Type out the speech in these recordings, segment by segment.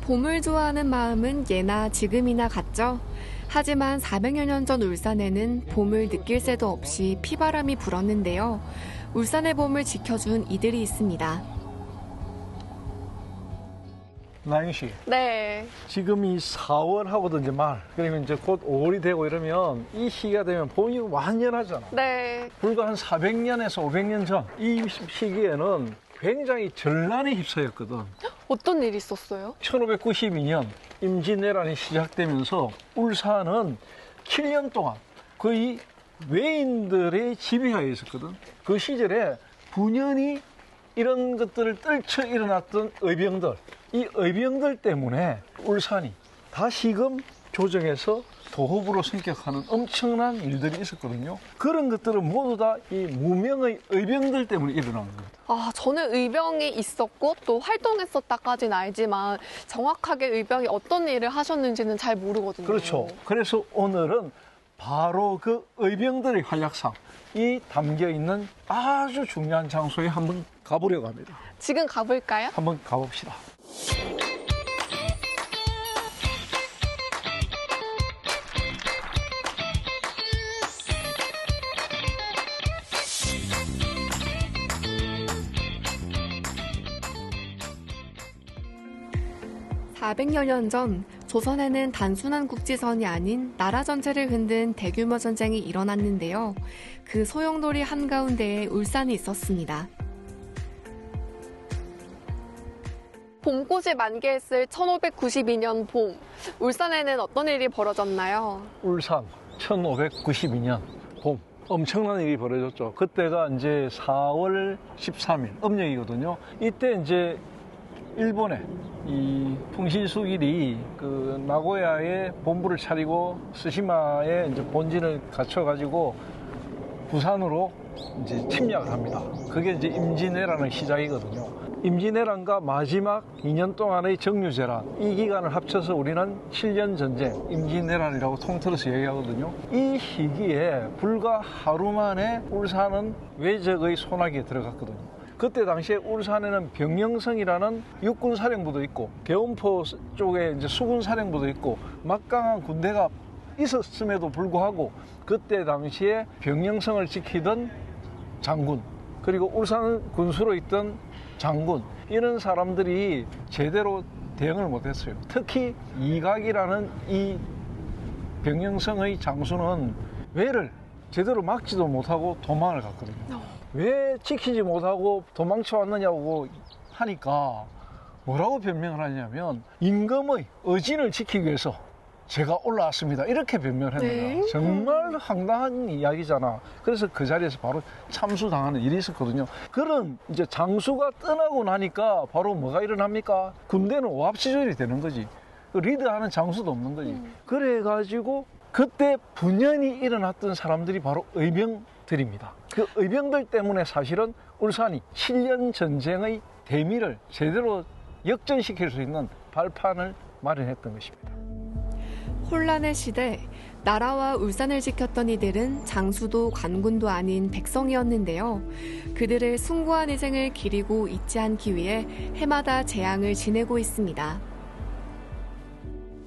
봄을 좋아하는 마음은 예나 지금이나 같죠. 하지만 400여 년 전 울산에는 봄을 느낄 새도 없이 피바람이 불었는데요. 울산의 봄을 지켜준 이들이 있습니다. 나영 씨. 네. 지금이 4월 하고도 이제 말, 그러면 이제 곧 5월이 되고 이러면 이 시기가 되면 봄이 완연하잖아. 네. 불과 한 400년에서 500년 전 이 시기에는 굉장히 전란에 휩싸였거든. 어떤 일이 있었어요? 1592년 임진왜란이 시작되면서 울산은 7년 동안 거의 외인들의 지배하에 있었거든. 그 시절에 분연히 이런 것들을 떨쳐 일어났던 의병들, 이 의병들 때문에 울산이 다시금 조정해서 도읍으로 성격하는 엄청난 일들이 있었거든요. 그런 것들은 모두 다 이 무명의 의병들 때문에 일어난 겁니다. 저는 의병이 있었고 또 활동했었다까지는 알지만 정확하게 의병이 어떤 일을 하셨는지는 잘 모르거든요. 그렇죠. 그래서 오늘은 바로 그 의병들의 활약상이 담겨 있는 아주 중요한 장소에 한번 가보려고 합니다. 지금 가볼까요? 한번 가봅시다. (400여 년) 전 조선에는 단순한 국지선이 아닌 나라 전체를 흔든 대규모 전쟁이 일어났는데요. 그 소용돌이 한가운데에 울산이 있었습니다. 봄꽃이 만개했을 1592년 봄, 울산에는 어떤 일이 벌어졌나요? 울산 1592년 봄, 엄청난 일이 벌어졌죠. 그때가 이제 4월 13일 음력이거든요. 이때 이제 일본의 이 풍신수길이 그 나고야에 본부를 차리고 스시마에 이제 본진을 갖춰가지고 부산으로 이제 침략을 합니다. 그게 이제 임진왜란의 시작이거든요. 임진왜란과 마지막 2년 동안의 정유재란, 이 기간을 합쳐서 우리는 7년 전쟁, 임진왜란이라고 통틀어서 얘기하거든요. 이 시기에 불과 하루 만에 울산은 외적의 손아귀에 들어갔거든요. 그때 당시에 울산에는 병영성이라는 육군사령부도 있고 개운포 쪽에 이제 수군사령부도 있고 막강한 군대가 있었음에도 불구하고 그때 당시에 병영성을 지키던 장군, 그리고 울산 군수로 있던 장군, 이런 사람들이 제대로 대응을 못했어요. 특히 이각이라는 이 병영성의 장수는 왜를 제대로 막지도 못하고 도망을 갔거든요. 왜 지키지 못하고 도망쳐 왔느냐고 하니까 뭐라고 변명을 하냐면 임금의 의진을 지키기 위해서 제가 올라왔습니다, 이렇게 변명을 했네요. 네. 정말 황당한 이야기잖아. 그래서 그 자리에서 바로 참수당하는 일이 있었거든요. 그런 이제 장수가 떠나고 나니까 바로 뭐가 일어납니까? 군대는 오합지졸이 되는 거지. 리드하는 장수도 없는 거지. 그래가지고 그때 분연히 일어났던 사람들이 바로 의병들입니다. 그 의병들 때문에 사실은 울산이 7년 전쟁의 대미를 제대로 역전시킬 수 있는 발판을 마련했던 것입니다. 혼란의 시대, 나라와 울산을 지켰던 이들은 장수도 관군도 아닌 백성이었는데요. 그들의 숭고한 희생을 기리고 잊지 않기 위해 해마다 재앙을 지내고 있습니다.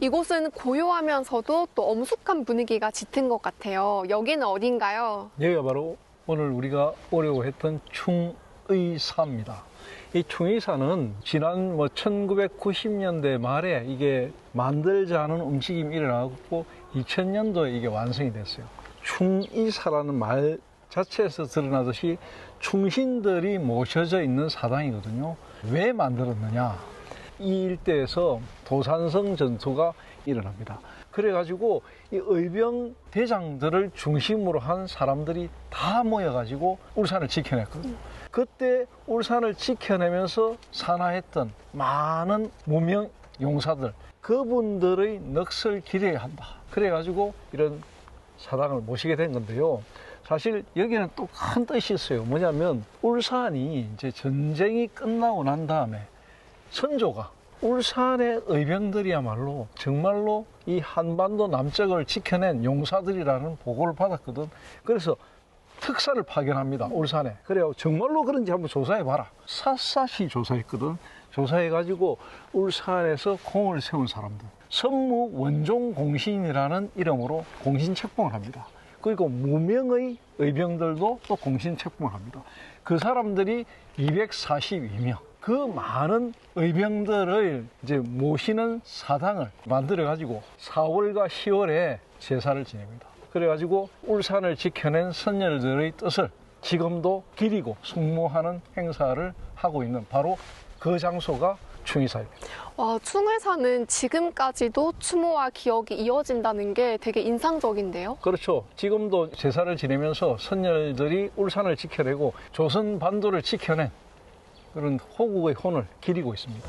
이곳은 고요하면서도 또 엄숙한 분위기가 짙은 것 같아요. 여기는 어딘가요? 여기가 바로 오늘 우리가 오려고 했던 충의사입니다. 이 충의사는 지난 1990년대 말에 이게 만들자는 움직임이 일어나고 2000년도에 이게 완성이 됐어요. 충의사라는 말 자체에서 드러나듯이 충신들이 모셔져 있는 사당이거든요. 왜 만들었느냐? 이 일대에서 도산성 전투가 일어납니다. 그래가지고 이 의병 대장들을 중심으로 한 사람들이 다 모여가지고 울산을 지켜냈거든요. 그때 울산을 지켜내면서 산하했던 많은 무명 용사들, 그분들의 넋을 기려야 한다. 그래가지고 이런 사당을 모시게 된 건데요. 사실 여기는 또 큰 뜻이 있어요. 뭐냐면 울산이 이제 전쟁이 끝나고 난 다음에 선조가 울산의 의병들이야말로 정말로 이 한반도 남쪽을 지켜낸 용사들이라는 보고를 받았거든. 그래서 특사를 파견합니다. 울산에. 그래요. 정말로 그런지 한번 조사해봐라. 샅샅이 조사했거든. 조사해가지고 울산에서 공을 세운 사람들. 선무 원종 공신이라는 이름으로 공신 책봉을 합니다. 그리고 무명의 의병들도 또 공신 책봉을 합니다. 그 사람들이 242명. 그 많은 의병들을 이제 모시는 사당을 만들어가지고 4월과 10월에 제사를 지냅니다. 그래가지고 울산을 지켜낸 선열들의 뜻을 지금도 기리고 숙모하는 행사를 하고 있는 바로 그 장소가 충의사입니다. 와, 충의사는 지금까지도 추모와 기억이 이어진다는 게 되게 인상적인데요. 그렇죠. 지금도 제사를 지내면서 선열들이 울산을 지켜내고 조선 반도를 지켜낸 그런 호국의 혼을 기리고 있습니다.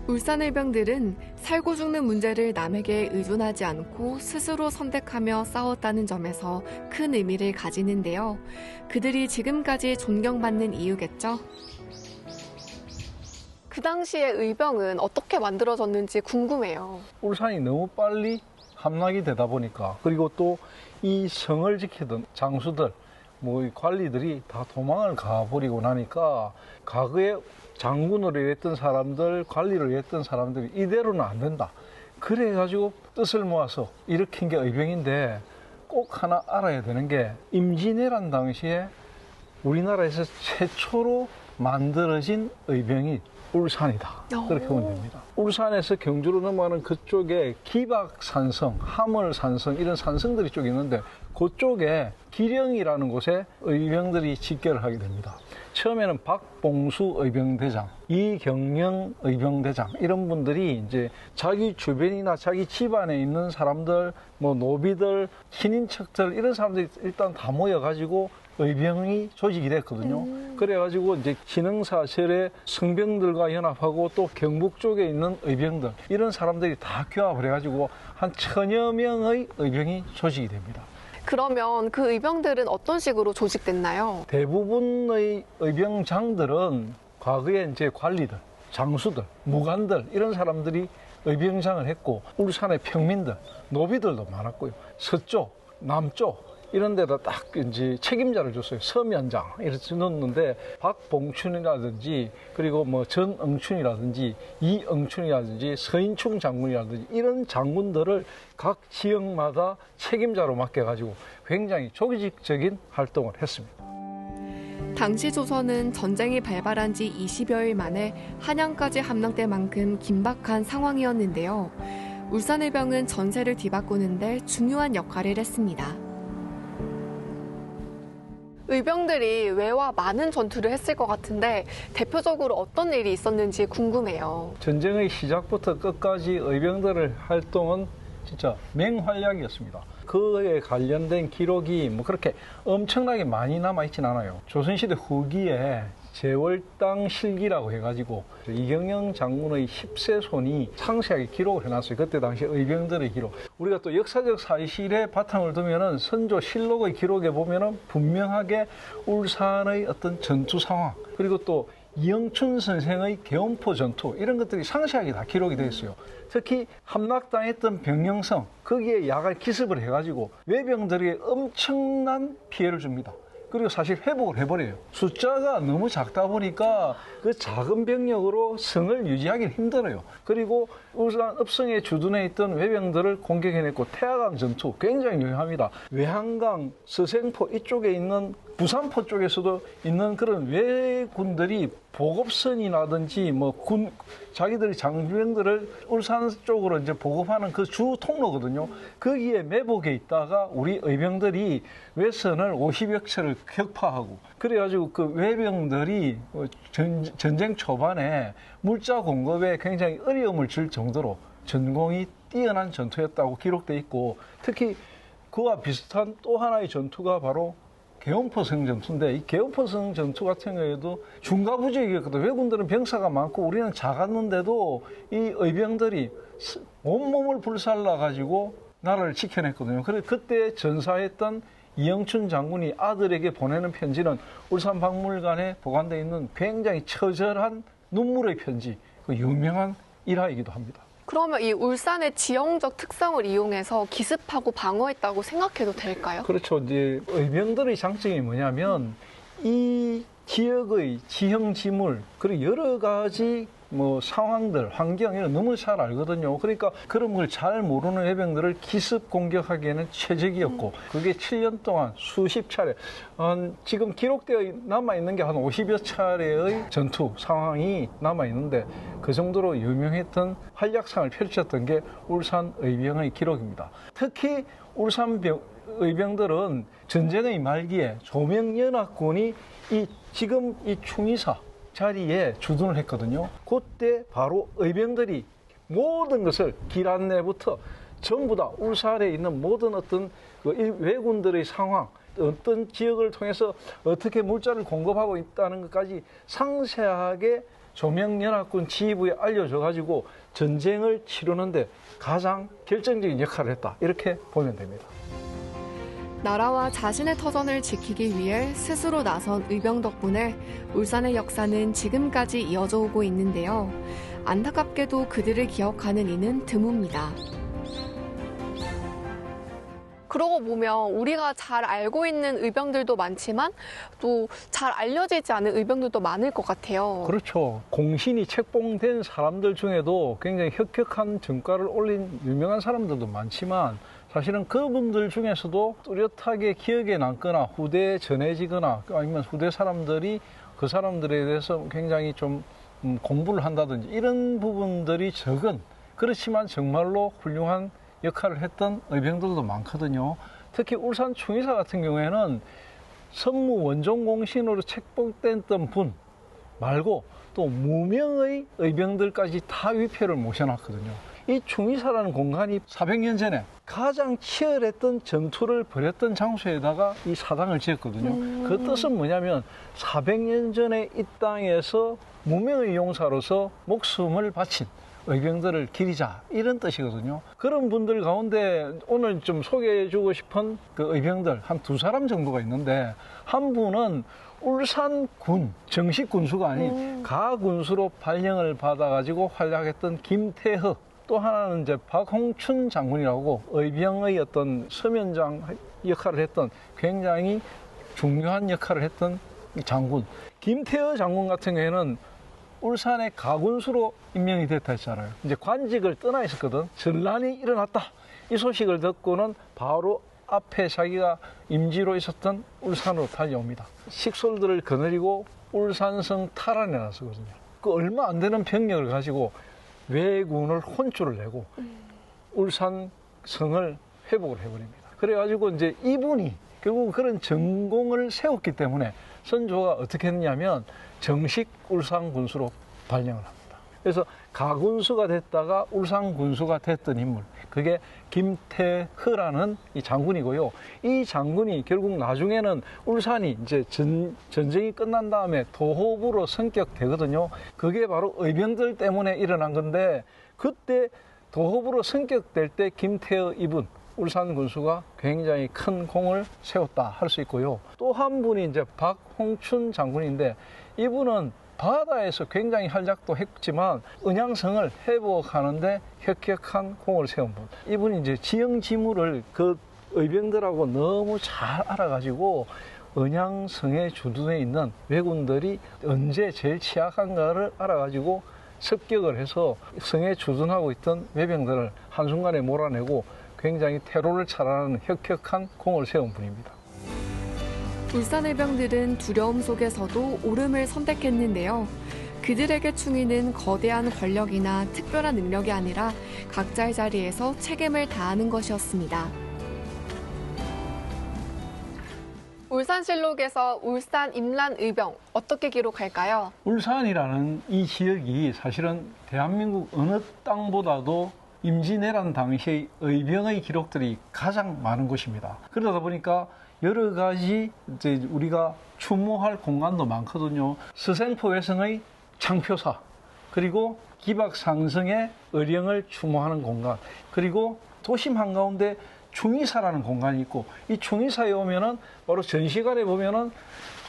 울산 의병들은 살고 죽는 문제를 남에게 의존하지 않고 스스로 선택하며 싸웠다는 점에서 큰 의미를 가지는데요. 그들이 지금까지 존경받는 이유겠죠. 그 당시에 의병은 어떻게 만들어졌는지 궁금해요. 울산이 너무 빨리 함락이 되다 보니까 그리고 또 이 성을 지키던 장수들 뭐 관리들이 다 도망을 가버리고 나니까 과거에 장군으로 일했던 사람들, 관리를 일했던 사람들이 이대로는 안 된다. 그래가지고 뜻을 모아서 일으킨 게 의병인데 꼭 하나 알아야 되는 게 임진왜란 당시에 우리나라에서 최초로 만들어진 의병이 울산이다. 그렇게 보면 됩니다. 울산에서 경주로 넘어가는 그쪽에 기박산성, 하물산성 이런 산성들이 쪽 있는데 그쪽에 기령이라는 곳에 의병들이 집결을 하게 됩니다. 처음에는 박봉수 의병대장, 이경영 의병대장 이런 분들이 이제 자기 주변이나 자기 집안에 있는 사람들, 뭐 노비들, 친인척들 이런 사람들이 일단 다 모여가지고 의병이 조직이 됐거든요. 그래가지고 이제 신흥사설의 성병들과 연합하고 또 경북 쪽에 있는 의병들 이런 사람들이 다 규합을 해가지고 한 1000여 명의 의병이 조직이 됩니다. 그러면 그 의병들은 어떤 식으로 조직됐나요? 대부분의 의병장들은 과거에 이제 관리들, 장수들, 무관들 이런 사람들이 의병장을 했고 울산의 평민들, 노비들도 많았고요. 서쪽, 남쪽 이런 데다 딱 이제 책임자를 줬어요. 서면장 이렇게 넣었는데 박봉춘이라든지 그리고 뭐 전응춘이라든지 이응춘이라든지 서인충 장군이라든지 이런 장군들을 각 지역마다 책임자로 맡겨가지고 굉장히 조직적인 활동을 했습니다. 당시 조선은 전쟁이 발발한 지 20여일 만에 한양까지 함락될 만큼 긴박한 상황이었는데요. 울산의병은 전세를 뒤바꾸는데 중요한 역할을 했습니다. 의병들이 외와 많은 전투를 했을 것 같은데 대표적으로 어떤 일이 있었는지 궁금해요. 전쟁의 시작부터 끝까지 의병들의 활동은 진짜 맹활약이었습니다. 그에 관련된 기록이 뭐 그렇게 엄청나게 많이 남아있진 않아요. 조선시대 후기에 제월당 실기라고 해가지고 이경영 장군의 10세손이 상세하게 기록을 해놨어요. 그때 당시 의병들의 기록. 우리가 또 역사적 사실에 바탕을 두면은 선조실록의 기록에 보면은 분명하게 울산의 어떤 전투 상황 그리고 또 이영춘 선생의 개원포 전투 이런 것들이 상세하게 다 기록이 되어 있어요. 특히 함락당했던 병영성 거기에 야간 기습을 해가지고 외병들에게 엄청난 피해를 줍니다. 그리고 사실 회복을 해버려요. 숫자가 너무 작다 보니까 그 작은 병력으로 성을 유지하기는 힘들어요. 그리고 울산 읍성에 주둔해 있던 외병들을 공격해냈고 태화강 전투 굉장히 유명합니다. 외한강, 서생포 이쪽에 있는 부산포 쪽에서도 있는 그런 외군들이 보급선이라든지 뭐 자기들이 장병들을 울산 쪽으로 이제 보급하는 그 주 통로거든요. 거기에 매복해 있다가 우리 의병들이 외선을 50여 차를 격파하고 그래가지고 그 외병들이 전쟁 초반에 물자 공급에 굉장히 어려움을 줄 정도로 전공이 뛰어난 전투였다고 기록돼 있고 특히 그와 비슷한 또 하나의 전투가 바로 개원포성 전투인데 이 개원포성 전투 같은 경우에도 중과부지이었거든. 외군들은 병사가 많고 우리는 작았는데도 이 의병들이 온몸을 불살라 가지고 나라를 지켜냈거든요. 그래서 그때 전사했던 이영춘 장군이 아들에게 보내는 편지는 울산박물관에 보관되어 있는 굉장히 처절한 눈물의 편지, 그 유명한 일화이기도 합니다. 그러면 이 울산의 지형적 특성을 이용해서 기습하고 방어했다고 생각해도 될까요? 그렇죠. 이제 의병들의 장점이 뭐냐면 이 지역의 지형 지물 그리고 여러 가지 상황들, 환경 이런 너무 잘 알거든요. 그러니까 그런 걸 잘 모르는 해병들을 기습 공격하기에는 최적이었고 그게 7년 동안 수십 차례 지금 기록되어 남아 있는 게 한 50여 차례의 전투 상황이 남아 있는데 그 정도로 유명했던 활약상을 펼쳤던 게 울산 의병의 기록입니다. 특히 울산 의병들은 전쟁의 말기에 조명연합군이 지금 이 충의사 자리에 주둔을 했거든요. 그때 바로 의병들이 모든 것을 길 안내부터 전부 다 울산에 있는 모든 어떤 왜군들의 상황, 어떤 지역을 통해서 어떻게 물자를 공급하고 있다는 것까지 상세하게 조명연합군 지휘부에 알려줘가지고 전쟁을 치르는데 가장 결정적인 역할을 했다. 이렇게 보면 됩니다. 나라와 자신의 터전을 지키기 위해 스스로 나선 의병 덕분에 울산의 역사는 지금까지 이어져 오고 있는데요. 안타깝게도 그들을 기억하는 이는 드뭅니다. 그러고 보면 우리가 잘 알고 있는 의병들도 많지만 또 잘 알려지지 않은 의병들도 많을 것 같아요. 그렇죠. 공신이 책봉된 사람들 중에도 굉장히 혁혁한 전과를 올린 유명한 사람들도 많지만 사실은 그분들 중에서도 뚜렷하게 기억에 남거나 후대에 전해지거나 아니면 후대 사람들이 그 사람들에 대해서 굉장히 좀 공부를 한다든지 이런 부분들이 적은 그렇지만 정말로 훌륭한 역할을 했던 의병들도 많거든요. 특히 울산 충의사 같은 경우에는 선무 원종 공신으로 책봉됐던 분 말고 또 무명의 의병들까지 다 위패를 모셔놨거든요. 이 충의사라는 공간이 400년 전에 가장 치열했던 전투를 벌였던 장소에다가 이 사당을 지었거든요. 그 뜻은 뭐냐면 400년 전에 이 땅에서 무명의 용사로서 목숨을 바친 의병들을 기리자 이런 뜻이거든요. 그런 분들 가운데 오늘 좀 소개해주고 싶은 그 의병들 한 2사람 정도가 있는데 한 분은 울산군 정식 군수가 아닌 가군수로 발령을 받아가지고 활약했던 김태허, 또 하나는 이제 박홍춘 장군이라고 의병의 어떤 서면장 역할을 했던 굉장히 중요한 역할을 했던 장군. 김태허 장군 같은 경우에는 울산의 가군수로 임명이 됐다 했잖아요. 이제 관직을 떠나 있었거든. 전란이 일어났다. 이 소식을 듣고는 바로 앞에 자기가 임지로 있었던 울산으로 달려옵니다. 식솔들을 거느리고 울산성 탈환에 나서거든요. 그 얼마 안 되는 병력을 가지고 왜군을 혼쭐을 내고 울산성을 회복을 해버립니다. 그래가지고 이제 이분이 결국 그런 전공을 세웠기 때문에 선조가 어떻게 했냐면 정식 울산 군수로 발령을 합니다. 그래서 가군수가 됐다가 울산 군수가 됐던 인물, 그게 김태허라는 이 장군이고요. 이 장군이 결국 나중에는 울산이 이제 전쟁이 끝난 다음에 도호부로 성격되거든요. 그게 바로 의병들 때문에 일어난 건데 그때 도호부로 성격될 때 김태허 이분 울산 군수가 굉장히 큰 공을 세웠다 할 수 있고요. 또 한 분이 이제 박홍춘 장군인데 이분은 바다에서 굉장히 활약도 했지만 은양성을 회복하는데 혁혁한 공을 세운 분. 이분이 이제 지형지물을 그 의병들하고 너무 잘 알아가지고 은양성에 주둔해 있는 왜군들이 언제 제일 취약한가를 알아가지고 습격을 해서 성에 주둔하고 있던 외병들을 한순간에 몰아내고 굉장히 테러를 차단하는 혁혁한 공을 세운 분입니다. 울산 의병들은 두려움 속에서도 옳음을 선택했는데요. 그들에게 충의는 거대한 권력이나 특별한 능력이 아니라 각자의 자리에서 책임을 다하는 것이었습니다. 울산실록에서 울산 임란 의병 어떻게 기록할까요? 울산이라는 이 지역이 사실은 대한민국 어느 땅보다도 임진왜란 당시의 의병의 기록들이 가장 많은 곳입니다. 그러다 보니까 여러 가지 이제 우리가 추모할 공간도 많거든요. 서생포 외성의 창표사, 그리고 기박상성의 의령을 추모하는 공간, 그리고 도심 한가운데 충의사라는 공간이 있고, 이 충의사에 오면은 바로 전시관에 보면은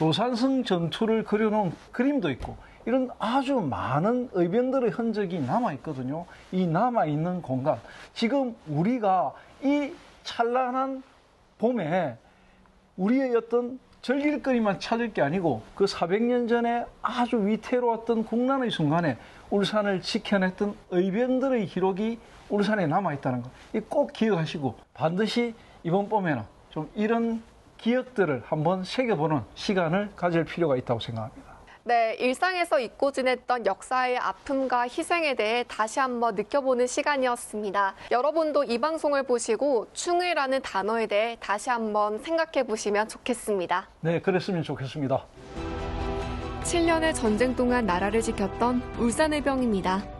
도산성 전투를 그려놓은 그림도 있고, 이런 아주 많은 의병들의 흔적이 남아있거든요. 이 남아있는 공간, 지금 우리가 이 찬란한 봄에 우리의 어떤 즐길거리만 찾을 게 아니고 그 400년 전에 아주 위태로웠던 국난의 순간에 울산을 지켜냈던 의병들의 기록이 울산에 남아있다는 거, 꼭 기억하시고 반드시 이번 봄에는 좀 이런 기억들을 한번 새겨보는 시간을 가질 필요가 있다고 생각합니다. 네, 일상에서 잊고 지냈던 역사의 아픔과 희생에 대해 다시 한번 느껴보는 시간이었습니다. 여러분도 이 방송을 보시고 충의라는 단어에 대해 다시 한번 생각해 보시면 좋겠습니다. 네, 그랬으면 좋겠습니다. 7년의 전쟁 동안 나라를 지켰던 울산의병입니다.